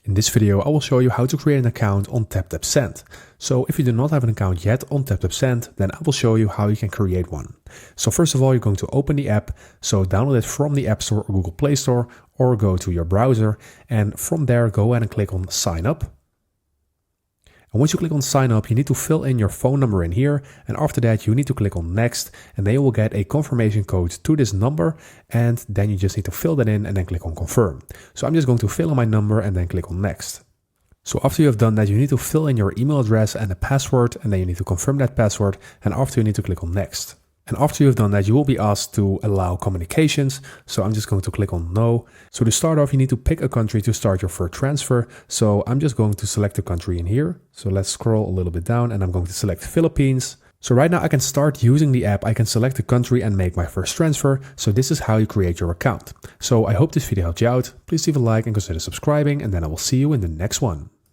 In this video, I will show you how to create an account on TapTap Send. So if you do not have an account yet on TapTap Send, then I will show you how you can create one. So first of all, you're going to open the app. So download it from the App Store or Google Play Store, or go to your browser. And from there, go ahead and click on Sign Up. And once you click on Sign Up, you need to fill in your phone number in here. And after that, you need to click on Next. And then you will get a confirmation code to this number. And then you just need to fill that in and then click on Confirm. So I'm just going to fill in my number and then click on Next. So after you have done that, you need to fill in your email address and a password. And then you need to confirm that password. And after, you need to click on Next. And after you've done that, you will be asked to allow communications. So I'm just going to click on No. So to start off, you need to pick a country to start your first transfer. So I'm just going to select a country in here. So let's scroll a little bit down and I'm going to select Philippines. So right now I can start using the app. I can select a country and make my first transfer. So this is how you create your account. So I hope this video helped you out. Please leave a like and consider subscribing, and then I will see you in the next one.